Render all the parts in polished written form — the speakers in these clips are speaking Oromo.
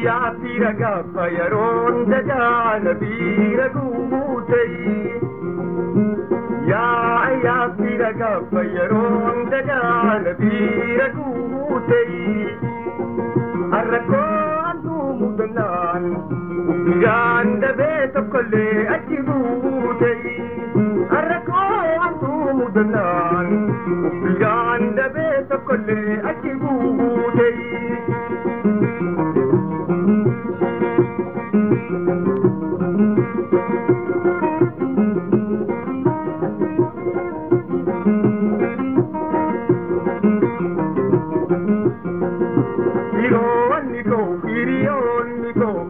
يا بيرجع فيرون دجال بيرجوتي يا بيرجع فيرون دجال بيرجوتي الركون مدنان وبيان دبيت كل أجيبوتي الركون مدنان وبيان دبيت كل أجيبوتي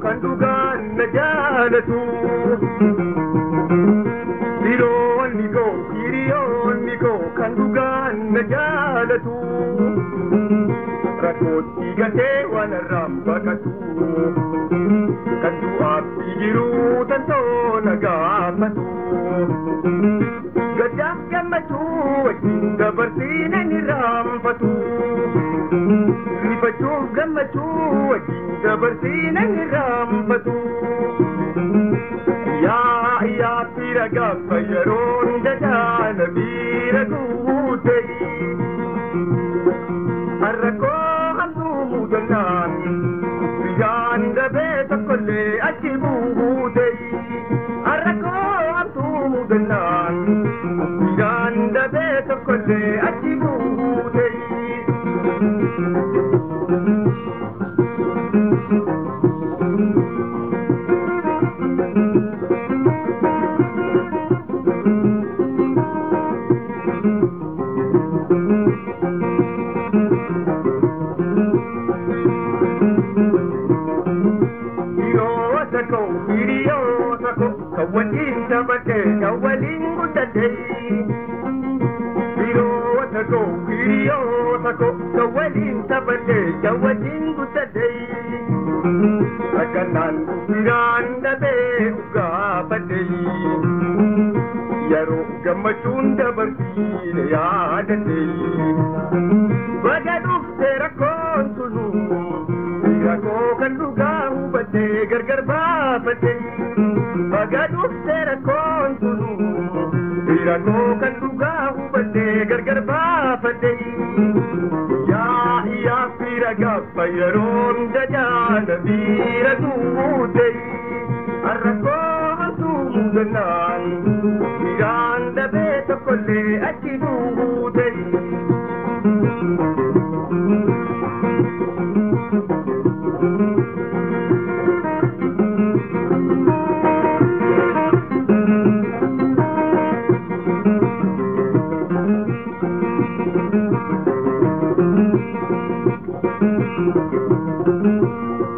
kandugan najalatu Diron niko kirion niko kandugan najalatu Rakot igate wana rambakatu Kandu api jiru tanto nagapatu Gajak gamatu gabarsina ni rambatu Ripatu gamatu gabarsina ni rambatu Ya piraga fayaron dajana biragutay Arrako handu mudanan Bigan dabeta kulle ajibutay Arrako handu mudanan Bigan dabeta kulle ajibutay Kawalin sabate kawalin gudadai Biro watako biro watako kawalin sabate kawalin gudadai Akanan biran dabe uga badai Yaro gamatun dabarsin ya dadai Bagaduf terakon sunu Birako kanduga ubate gargar babate Bagaduf terakon sunu Birako kanduga ubate gargar babate Ya piraga payaron dajana biragutay Arrako hantu mudanan Bigan dabeta kulle ajibutay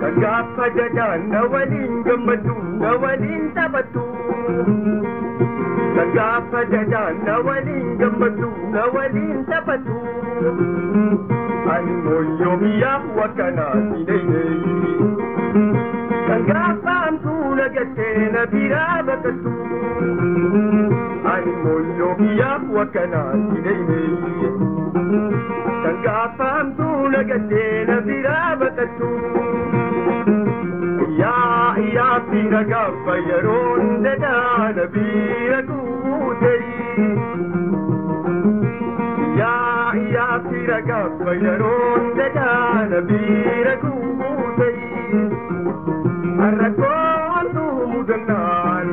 Kagapajajan nawalin gamatu nawalin tabatu Kagapajajan nawalin gamatu nawalin tabatu Animo yomiya wakana sinay Kagapam tulagate na birabakatu Animo yomiya wakana sinay Kagapam tulagate na birabakatu Ya piraga fayaron dajana biragutay Ya piraga fayaron dajana biragutay Arrako hantu mudanan